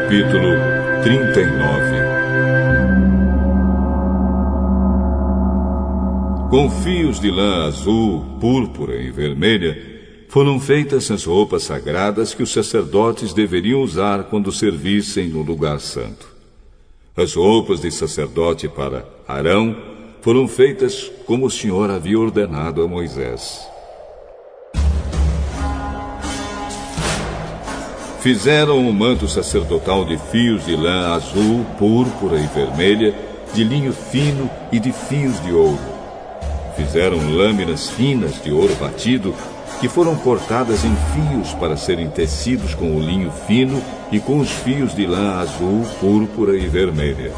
Capítulo 39. Com fios de lã azul, púrpura e vermelha, foram feitas as roupas sagradas que os sacerdotes deveriam usar quando servissem no lugar santo. As roupas de sacerdote para Arão foram feitas como o Senhor havia ordenado a Moisés. Fizeram o manto sacerdotal de fios de lã azul, púrpura e vermelha, de linho fino e de fios de ouro. Fizeram lâminas finas de ouro batido, que foram cortadas em fios para serem tecidos com o linho fino e com os fios de lã azul, púrpura e vermelha.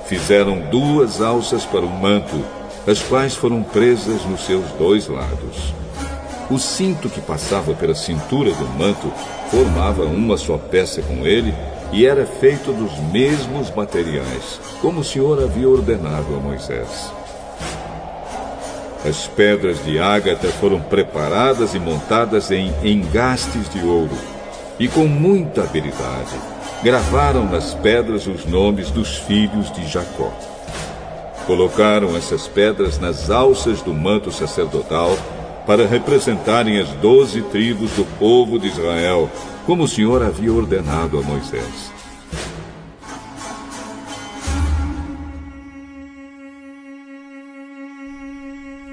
Fizeram 2 alças para o manto, as quais foram presas nos seus 2 lados. O cinto que passava pela cintura do manto formava uma só peça com ele e era feito dos mesmos materiais, como o Senhor havia ordenado a Moisés. As pedras de ágata foram preparadas e montadas em engastes de ouro, e com muita habilidade gravaram nas pedras os nomes dos filhos de Jacó. Colocaram essas pedras nas alças do manto sacerdotal para representarem as 12 tribos do povo de Israel, como o Senhor havia ordenado a Moisés.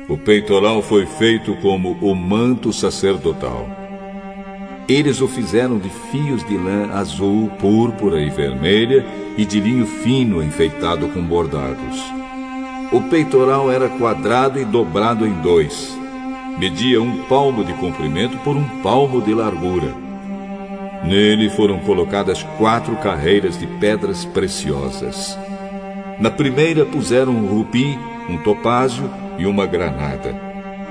O peitoral foi feito como o manto sacerdotal. Eles o fizeram de fios de lã azul, púrpura e vermelha e de linho fino enfeitado com bordados. O peitoral era quadrado e dobrado em 2. Media 1 palmo de comprimento por 1 palmo de largura. Nele foram colocadas 4 carreiras de pedras preciosas. Na primeira puseram um rubi, um topázio e uma granada.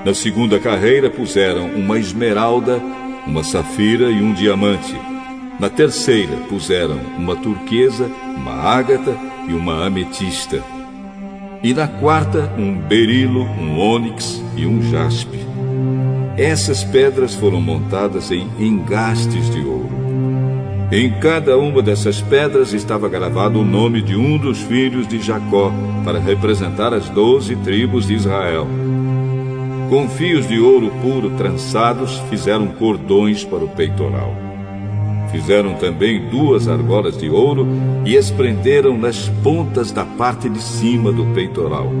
Na segunda carreira puseram uma esmeralda, uma safira e um diamante. Na terceira puseram uma turquesa, uma ágata e uma ametista. E na quarta um berilo, um ônix e um jaspe. Essas pedras foram montadas em engastes de ouro. Em cada uma dessas pedras estava gravado o nome de um dos filhos de Jacó, para representar as 12 tribos de Israel. Com fios de ouro puro trançados, fizeram cordões para o peitoral. Fizeram também 2 argolas de ouro e as prenderam nas pontas da parte de cima do peitoral.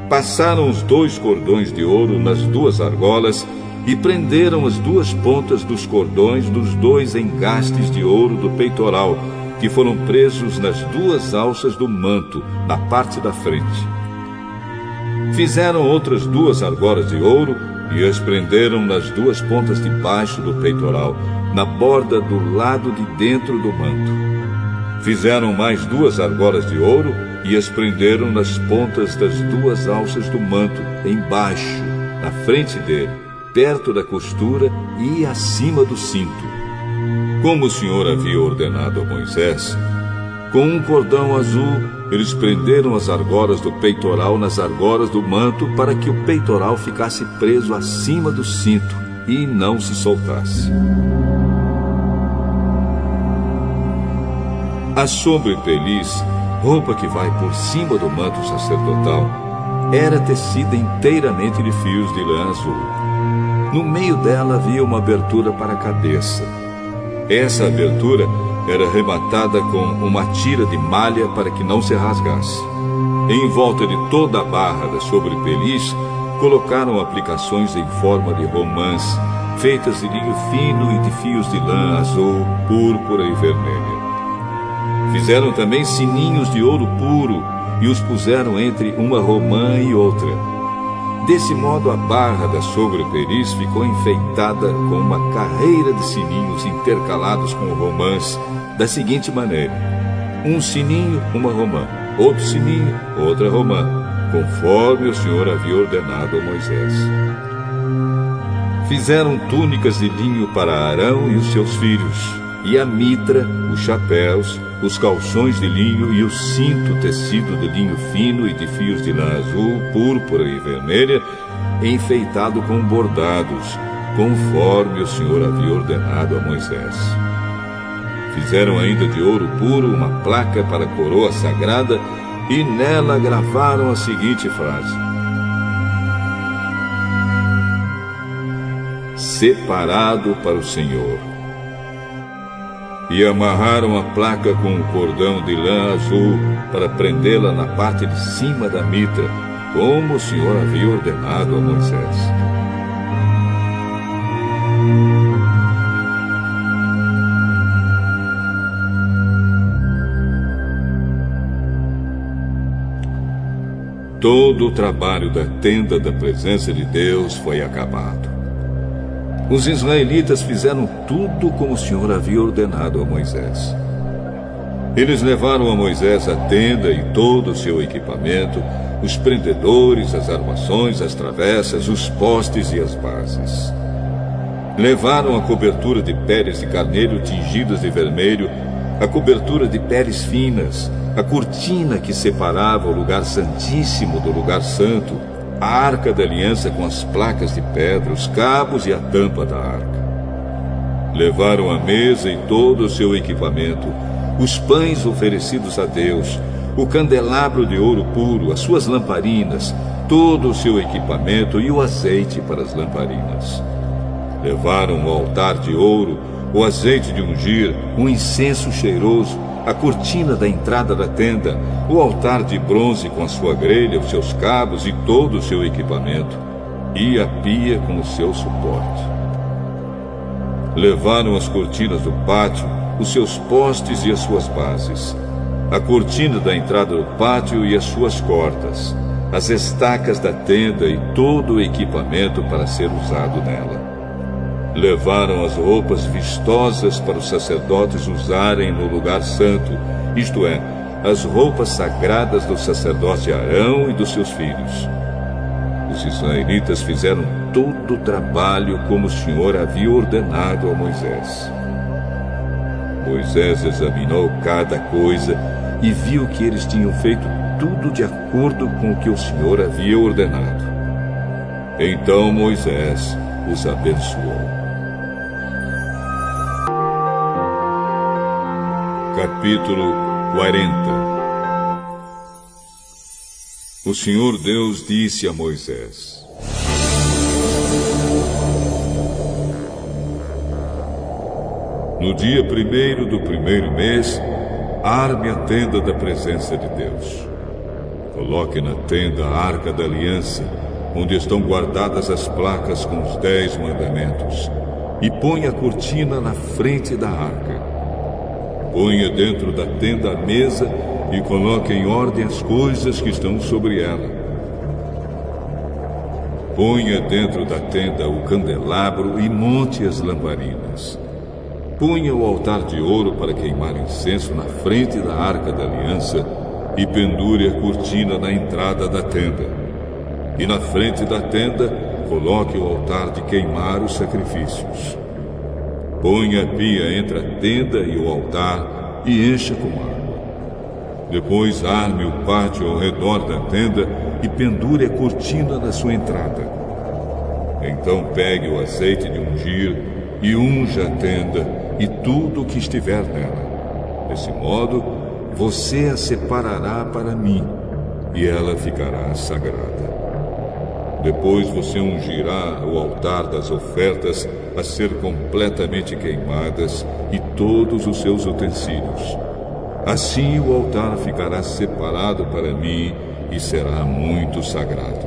Passaram os 2 cordões de ouro nas 2 argolas e prenderam as 2 pontas dos cordões dos 2 engastes de ouro do peitoral, que foram presos nas 2 alças do manto, na parte da frente. Fizeram outras 2 argolas de ouro e as prenderam nas 2 pontas de baixo do peitoral, na borda do lado de dentro do manto. Fizeram mais 2 argolas de ouro e as prenderam nas pontas das 2 alças do manto, embaixo, na frente dele, perto da costura e acima do cinto. Como o Senhor havia ordenado a Moisés, com um cordão azul, eles prenderam as argolas do peitoral nas argolas do manto para que o peitoral ficasse preso acima do cinto e não se soltasse. A sobrepeliz, roupa que vai por cima do manto sacerdotal, era tecida inteiramente de fios de lã azul. No meio dela havia uma abertura para a cabeça. Essa abertura era rematada com uma tira de malha para que não se rasgasse. Em volta de toda a barra da sobrepeliz, colocaram aplicações em forma de romãs, feitas de linho fino e de fios de lã azul, púrpura e vermelha. Fizeram também sininhos de ouro puro e os puseram entre uma romã e outra. Desse modo, a barra da sobrepeliz ficou enfeitada com uma carreira de sininhos intercalados com romãs, da seguinte maneira: um sininho, uma romã, outro sininho, outra romã, conforme o Senhor havia ordenado a Moisés. Fizeram túnicas de linho para Arão e os seus filhos, e a mitra, os chapéus, os calções de linho e o cinto tecido de linho fino e de fios de lã azul, púrpura e vermelha, enfeitado com bordados, conforme o Senhor havia ordenado a Moisés. Fizeram ainda de ouro puro uma placa para a coroa sagrada e nela gravaram a seguinte frase: Separado para o Senhor. E amarraram a placa com um cordão de lã azul para prendê-la na parte de cima da mitra, como o Senhor havia ordenado a Moisés. Todo o trabalho da tenda da presença de Deus foi acabado. Os israelitas fizeram tudo como o Senhor havia ordenado a Moisés. Eles levaram a Moisés a tenda e todo o seu equipamento, os prendedores, as armações, as travessas, os postes e as bases. Levaram a cobertura de peles de carneiro tingidas de vermelho, a cobertura de peles finas, a cortina que separava o lugar santíssimo do lugar santo, a arca da aliança com as placas de pedra, os cabos e a tampa da arca. Levaram a mesa e todo o seu equipamento, os pães oferecidos a Deus, o candelabro de ouro puro, as suas lamparinas, todo o seu equipamento e o azeite para as lamparinas. Levaram o altar de ouro, o azeite de ungir, um incenso cheiroso, a cortina da entrada da tenda, o altar de bronze com a sua grelha, os seus cabos e todo o seu equipamento, e a pia com o seu suporte. Levaram as cortinas do pátio, os seus postes e as suas bases, a cortina da entrada do pátio e as suas cortas, as estacas da tenda e todo o equipamento para ser usado nela. Levaram as roupas vistosas para os sacerdotes usarem no lugar santo, isto é, as roupas sagradas do sacerdote Arão e dos seus filhos. Os israelitas fizeram todo o trabalho como o Senhor havia ordenado a Moisés. Moisés examinou cada coisa e viu que eles tinham feito tudo de acordo com o que o Senhor havia ordenado. Então Moisés os abençoou. Capítulo 40. O Senhor Deus disse a Moisés: No dia 1º do primeiro mês, arme a tenda da presença de Deus. Coloque na tenda a arca da aliança, onde estão guardadas as placas com os 10 mandamentos, e ponha a cortina na frente da arca. Ponha dentro da tenda a mesa e coloque em ordem as coisas que estão sobre ela. Ponha dentro da tenda o candelabro e monte as lamparinas. Ponha o altar de ouro para queimar incenso na frente da arca da aliança e pendure a cortina na entrada da tenda. E na frente da tenda, coloque o altar de queimar os sacrifícios. Ponha a pia entre a tenda e o altar e encha com água. Depois arme o pátio ao redor da tenda e pendure a cortina na sua entrada. Então pegue o azeite de ungir e unja a tenda e tudo o que estiver nela. Desse modo, você a separará para mim e ela ficará sagrada. Depois você ungirá o altar das ofertas a ser completamente queimadas e todos os seus utensílios. Assim o altar ficará separado para mim e será muito sagrado.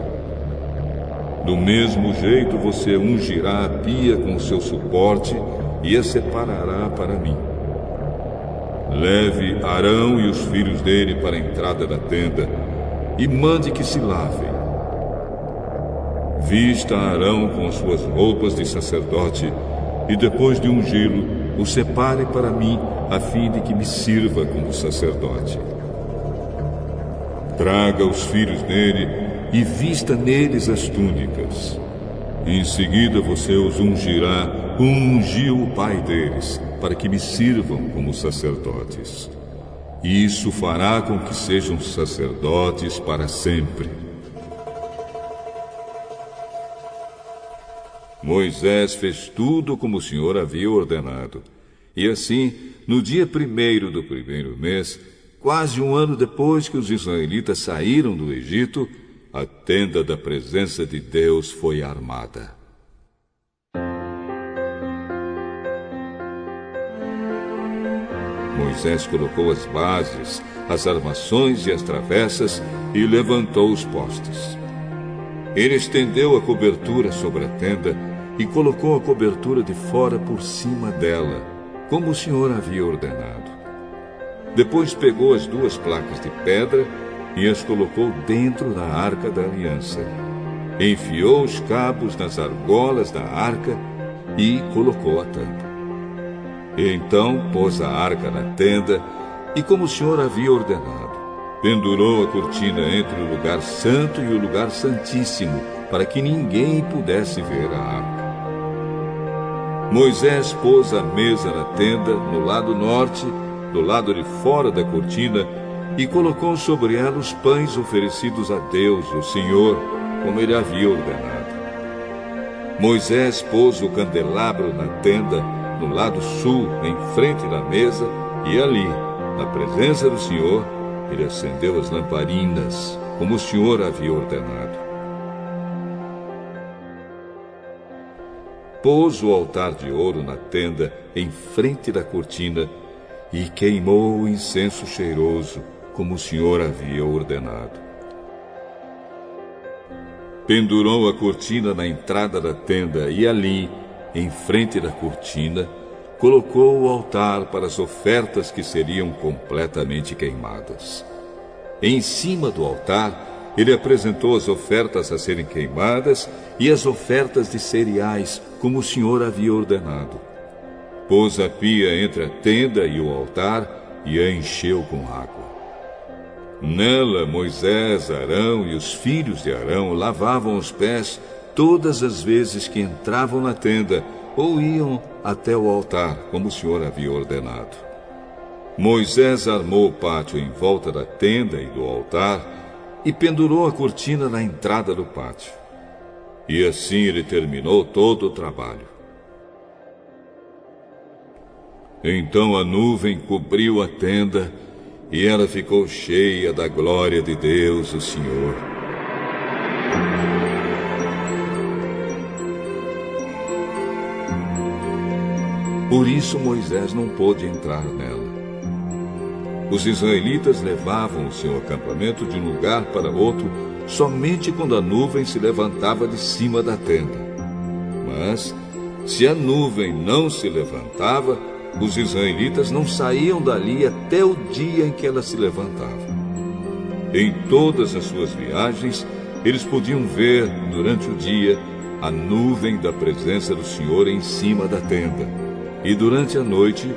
Do mesmo jeito você ungirá a pia com o seu suporte e a separará para mim. Leve Arão e os filhos dele para a entrada da tenda e mande que se lavem. Vista Arão com as suas roupas de sacerdote e depois de ungí-lo, o separe para mim, a fim de que me sirva como sacerdote. Traga os filhos dele e vista neles as túnicas. Em seguida você os ungirá, como ungiu o pai deles, para que me sirvam como sacerdotes. E isso fará com que sejam sacerdotes para sempre. Moisés fez tudo como o Senhor havia ordenado. E assim, no dia 1º do primeiro mês, quase um ano depois que os israelitas saíram do Egito, a tenda da presença de Deus foi armada. Moisés colocou as bases, as armações e as travessas e levantou os postes. Ele estendeu a cobertura sobre a tenda e colocou a cobertura de fora por cima dela, como o Senhor havia ordenado. Depois pegou as 2 placas de pedra e as colocou dentro da arca da aliança. Enfiou os cabos nas argolas da arca e colocou a tampa. Então pôs a arca na tenda e, como o Senhor havia ordenado, pendurou a cortina entre o lugar santo e o lugar santíssimo, para que ninguém pudesse ver a arca. Moisés pôs a mesa na tenda, no lado norte, do lado de fora da cortina, e colocou sobre ela os pães oferecidos a Deus, o Senhor, como ele havia ordenado. Moisés pôs o candelabro na tenda, no lado sul, em frente da mesa, e ali, na presença do Senhor, ele acendeu as lamparinas, como o Senhor havia ordenado. Pôs o altar de ouro na tenda, em frente da cortina, e queimou o incenso cheiroso, como o Senhor havia ordenado. Pendurou a cortina na entrada da tenda e ali, em frente da cortina, colocou o altar para as ofertas que seriam completamente queimadas. Em cima do altar, ele apresentou as ofertas a serem queimadas e as ofertas de cereais, como o Senhor havia ordenado. Pôs a pia entre a tenda e o altar e a encheu com água. Nela, Moisés, Arão e os filhos de Arão lavavam os pés todas as vezes que entravam na tenda ou iam até o altar, como o Senhor havia ordenado. Moisés armou o pátio em volta da tenda e do altar e pendurou a cortina na entrada do pátio. E assim ele terminou todo o trabalho. Então a nuvem cobriu a tenda e ela ficou cheia da glória de Deus, o Senhor. Por isso Moisés não pôde entrar nela. Os israelitas levavam o seu acampamento de um lugar para outro somente quando a nuvem se levantava de cima da tenda. Mas, se a nuvem não se levantava, os israelitas não saíam dali até o dia em que ela se levantava. Em todas as suas viagens, eles podiam ver, durante o dia, a nuvem da presença do Senhor em cima da tenda. E durante a noite,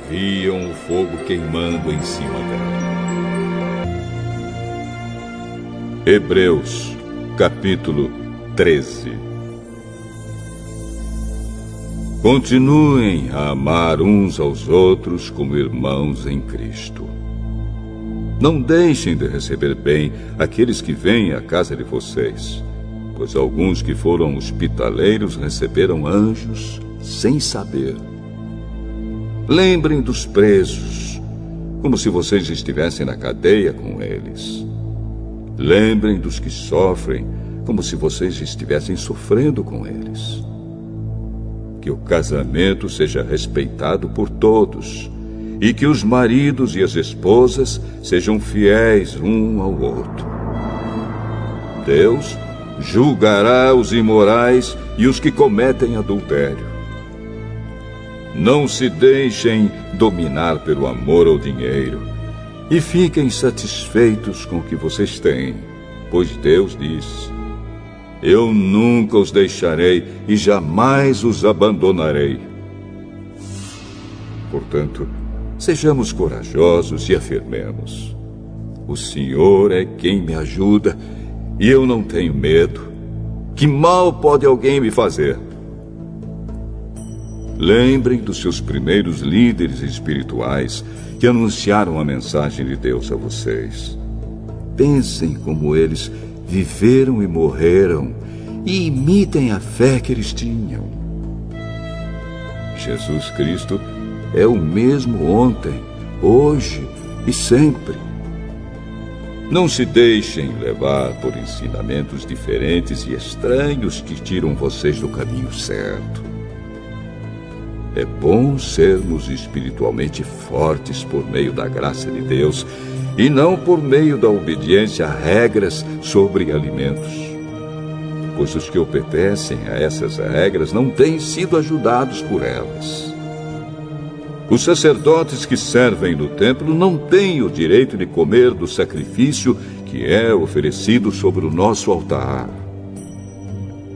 viam o fogo queimando em cima dela. Hebreus, capítulo 13. Continuem a amar uns aos outros como irmãos em Cristo. Não deixem de receber bem aqueles que vêm à casa de vocês, pois alguns que foram hospitaleiros receberam anjos sem saber. Lembrem dos presos, como se vocês estivessem na cadeia com eles. Lembrem dos que sofrem, como se vocês estivessem sofrendo com eles. Que o casamento seja respeitado por todos, e que os maridos e as esposas sejam fiéis um ao outro. Deus julgará os imorais e os que cometem adultério. Não se deixem dominar pelo amor ao dinheiro e fiquem satisfeitos com o que vocês têm, pois Deus diz: eu nunca os deixarei e jamais os abandonarei. Portanto, sejamos corajosos e afirmemos: o Senhor é quem me ajuda e eu não tenho medo. Que mal pode alguém me fazer? Lembrem dos seus primeiros líderes espirituais que anunciaram a mensagem de Deus a vocês. Pensem como eles viveram e morreram e imitem a fé que eles tinham. Jesus Cristo é o mesmo ontem, hoje e sempre. Não se deixem levar por ensinamentos diferentes e estranhos que tiram vocês do caminho certo. É bom sermos espiritualmente fortes por meio da graça de Deus e não por meio da obediência a regras sobre alimentos. Pois os que obedecem a essas regras não têm sido ajudados por elas. Os sacerdotes que servem no templo não têm o direito de comer do sacrifício que é oferecido sobre o nosso altar.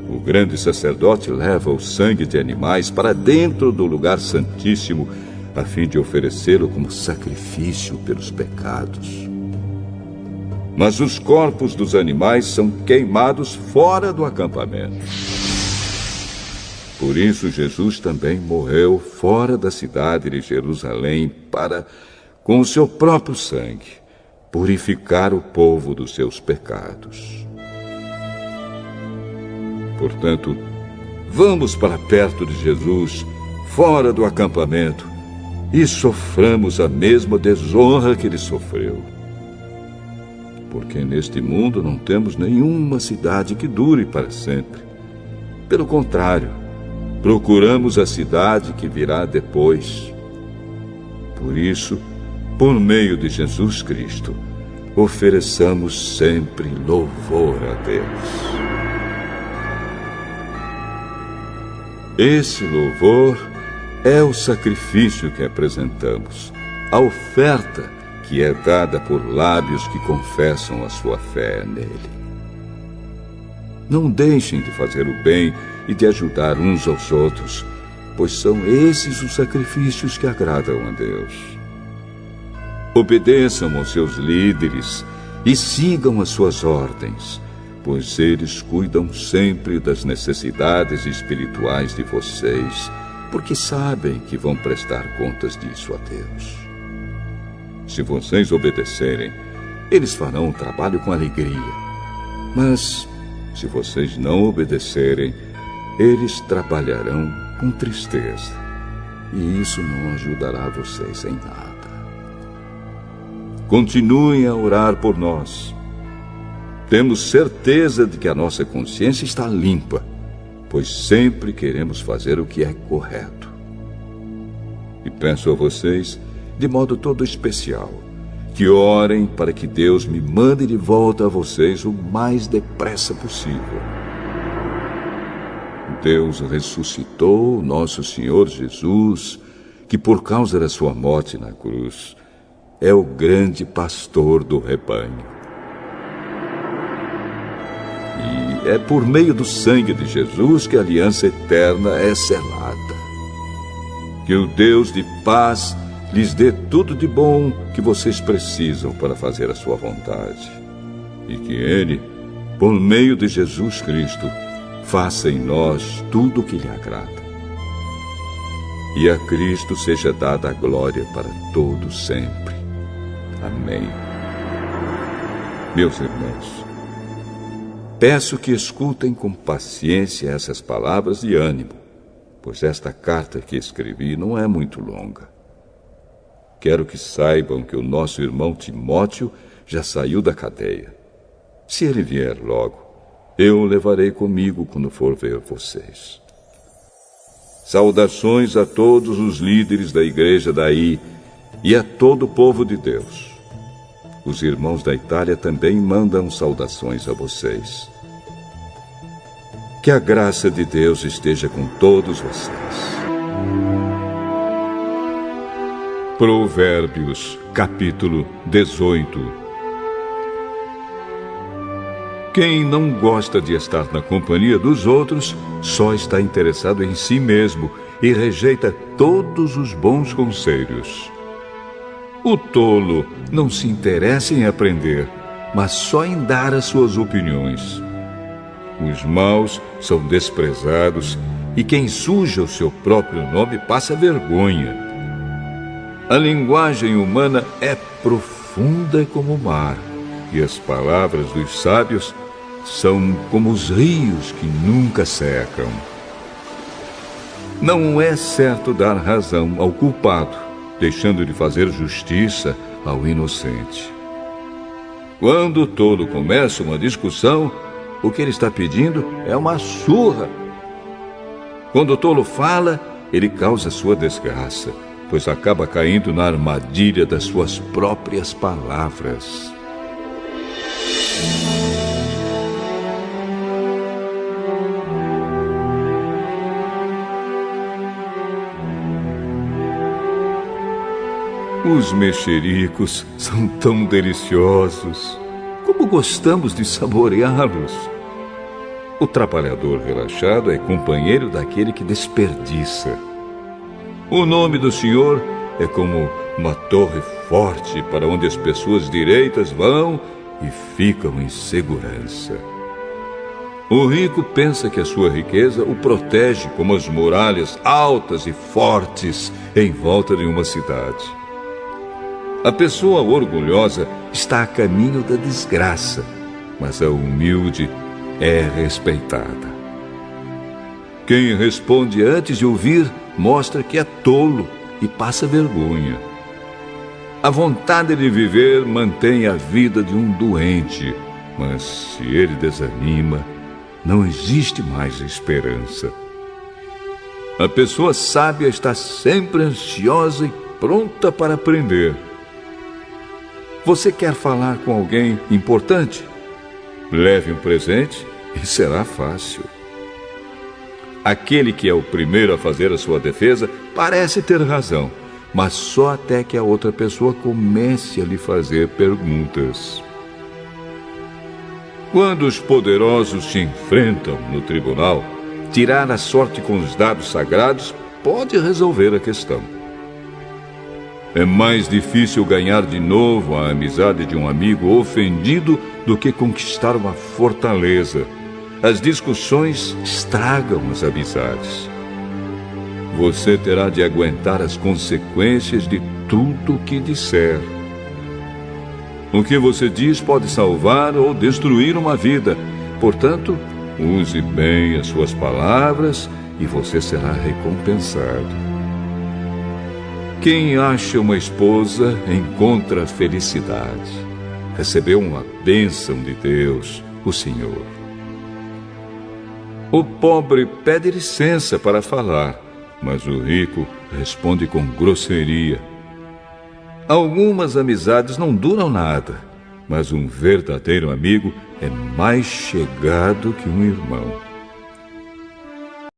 O grande sacerdote leva o sangue de animais para dentro do lugar santíssimo, a fim de oferecê-lo como sacrifício pelos pecados. Mas os corpos dos animais são queimados fora do acampamento. Por isso, Jesus também morreu fora da cidade de Jerusalém para, com o seu próprio sangue, purificar o povo dos seus pecados. Portanto, vamos para perto de Jesus, fora do acampamento, e soframos a mesma desonra que ele sofreu. Porque neste mundo não temos nenhuma cidade que dure para sempre. Pelo contrário, procuramos a cidade que virá depois. Por isso, por meio de Jesus Cristo, ofereçamos sempre louvor a Deus. Esse louvor é o sacrifício que apresentamos, a oferta que é dada por lábios que confessam a sua fé nele. Não deixem de fazer o bem e de ajudar uns aos outros, pois são esses os sacrifícios que agradam a Deus. Obedeçam aos seus líderes e sigam as suas ordens, pois eles cuidam sempre das necessidades espirituais de vocês, porque sabem que vão prestar contas disso a Deus. Se vocês obedecerem, eles farão o trabalho com alegria. Mas, se vocês não obedecerem, eles trabalharão com tristeza. E isso não ajudará vocês em nada. Continuem a orar por nós. Temos certeza de que a nossa consciência está limpa, pois sempre queremos fazer o que é correto. E peço a vocês, de modo todo especial, que orem para que Deus me mande de volta a vocês o mais depressa possível. Deus ressuscitou o nosso Senhor Jesus, que por causa da sua morte na cruz, é o grande pastor do rebanho. E é por meio do sangue de Jesus que a aliança eterna é selada. Que o Deus de paz lhes dê tudo de bom que vocês precisam para fazer a sua vontade. E que Ele, por meio de Jesus Cristo, faça em nós tudo o que lhe agrada. E a Cristo seja dada a glória para todos sempre. Amém. Meus irmãos, peço que escutem com paciência essas palavras de ânimo, pois esta carta que escrevi não é muito longa. Quero que saibam que o nosso irmão Timóteo já saiu da cadeia. Se ele vier logo, eu o levarei comigo quando for ver vocês. Saudações a todos os líderes da igreja daí e a todo o povo de Deus. Os irmãos da Itália também mandam saudações a vocês. Que a graça de Deus esteja com todos vocês. Provérbios, capítulo 18. Quem não gosta de estar na companhia dos outros, só está interessado em si mesmo e rejeita todos os bons conselhos. O tolo não se interessa em aprender, mas só em dar as suas opiniões. Os maus são desprezados e quem suja o seu próprio nome passa vergonha. A linguagem humana é profunda como o mar, e as palavras dos sábios são como os rios que nunca secam. Não é certo dar razão ao culpado, deixando de fazer justiça ao inocente. Quando o tolo começa uma discussão, o que ele está pedindo é uma surra. Quando o tolo fala, ele causa sua desgraça, pois acaba caindo na armadilha das suas próprias palavras. Os mexericos são tão deliciosos. Como gostamos de saboreá-los. O trabalhador relaxado é companheiro daquele que desperdiça. O nome do Senhor é como uma torre forte para onde as pessoas direitas vão e ficam em segurança. O rico pensa que a sua riqueza o protege como as muralhas altas e fortes em volta de uma cidade. A pessoa orgulhosa está a caminho da desgraça, mas a humilde é respeitada. Quem responde antes de ouvir mostra que é tolo e passa vergonha. A vontade de viver mantém a vida de um doente, mas se ele desanima, não existe mais esperança. A pessoa sábia está sempre ansiosa e pronta para aprender. Você quer falar com alguém importante? Leve um presente e será fácil. Aquele que é o primeiro a fazer a sua defesa parece ter razão, mas só até que a outra pessoa comece a lhe fazer perguntas. Quando os poderosos se enfrentam no tribunal, tirar a sorte com os dados sagrados pode resolver a questão. É mais difícil ganhar de novo a amizade de um amigo ofendido do que conquistar uma fortaleza. As discussões estragam as amizades. Você terá de aguentar as consequências de tudo o que disser. O que você diz pode salvar ou destruir uma vida. Portanto, use bem as suas palavras e você será recompensado. Quem acha uma esposa encontra felicidade. Recebeu uma bênção de Deus, o Senhor. O pobre pede licença para falar, mas o rico responde com grosseria. Algumas amizades não duram nada, mas um verdadeiro amigo é mais chegado que um irmão.